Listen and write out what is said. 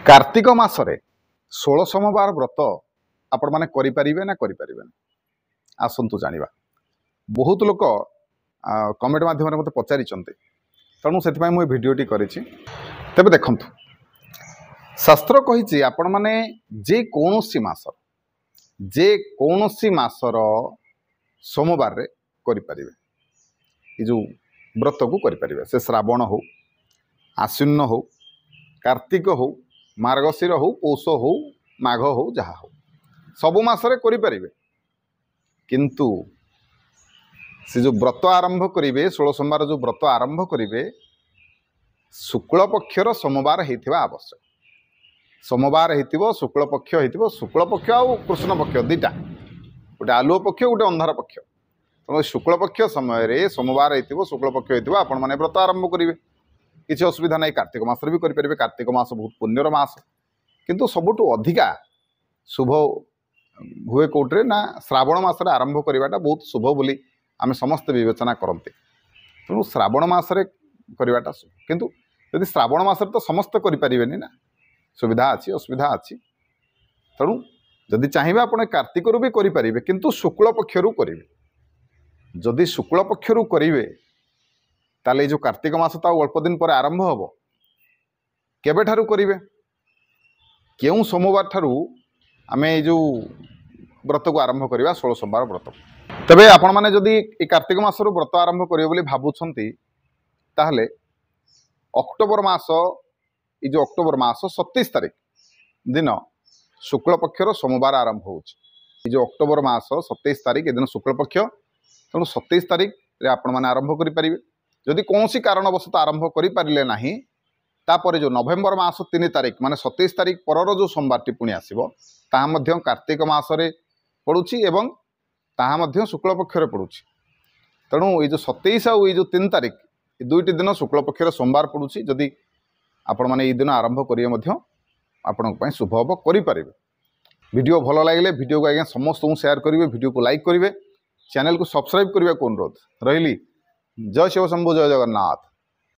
कार्तिक मासरे 16 सोमवार व्रत आपण माने करि परिबे ना करि परिबे आसंतु जानिबा। बहुत लोक कमेंट माध्यम मते पचारि चंते तेणु से मुझे भिडटी करी तेबे देखंतु शास्त्र कही आपण माने जे कौनसी मासर सोमवार रे करि परिबे ये जो व्रत को करि परिबे से श्रावण हो आश्विन हो कार्तिक हो मार्गशीर हो पौष हो माघ हो जहा हो सबु मासरे करि परिबे किंतु से जो व्रत आरंभ करिवे 16 सोमवार जो व्रत आरंभ करिवे शुक्ल पक्षर सोमवार हेतिबा आवश्यक। सोमवार हेतिबो शुक्ल पक्ष हेतिबो शुक्ल पक्ष और कृष्ण पक्ष दुईटा गोटे आलुओ पक्ष गोटे अंधार पक्ष तो शुक्ल पक्ष समय रे सोमवार हेतिबो शुक्ल पक्ष हेतिबो आपण माने व्रत आरंभ करिवे किसी असुविधा नहीं। कार्तिक मास भी करें कार्तिक मास बहुत पुण्यर मास किंतु सबुठु अधिका शुभ हुए कौटे ना श्रावण मासरे आरंभ करवाटा बहुत शुभ बोली आम समस्त विवेचना करते तेणु श्रावण मासरे करवाटा शुभ किंतु यदि श्रावण मासरे तो समस्त करें ना सुविधा अच्छी असुविधा अच्छी तेणु जदि चाहिए आपने कार्तिक भी करें किंतु शुक्ल पक्षर करेंगे जदि शुक्ल पक्षर करेंगे ताले जो कार्तिक मास तो अल्प दिन पर आरंभ हम केबे ठारू करिवे केउ सोमवार ठारू आमे जो व्रत को आरंभ करवा 16 सोमवार व्रत तबे आपण माने जदि ए कार्तिक मास रो व्रत आरंभ करिवे बोली भाबुछंती ताहले अक्टोबर मास ए जो अक्टोबर मास 27 तारिख दिन शुक्ल पक्षर सोमवार आरंभ होउछ ए जो अक्टोबर मास 27 तारिख ए दिन शुक्ल पक्ष तेणु 27 तारिख रे आपण माने आरंभ करि परिवे जदि कौन सी कारणवशत आरंभ करें ना तापर जो नवेम्बर मास 3 तारिख माने 27 तारिख पर जो सोमवार टी पुणी आसो ताहा कार्तिक मासरे पड़ुछि एवं ताहा शुक्ल पक्षर पड़ुछि तेणु ये जो 27 आउ ये जो 3 तारिख ये दुईटी दिन शुक्ल पक्षर सोमवार पड़ुछि जदि आपण माने ये दिन आरंभ करेंगे आपण शुभ हम करें। वीडियो भल लगे वीडियो को आज्ञा समस्त शेयर करेंगे वीडियो को लाइक करेंगे चैनल को सब्सक्राइब करने को अनुरोध रही। जय शिव शंभु जय जगन्नाथ।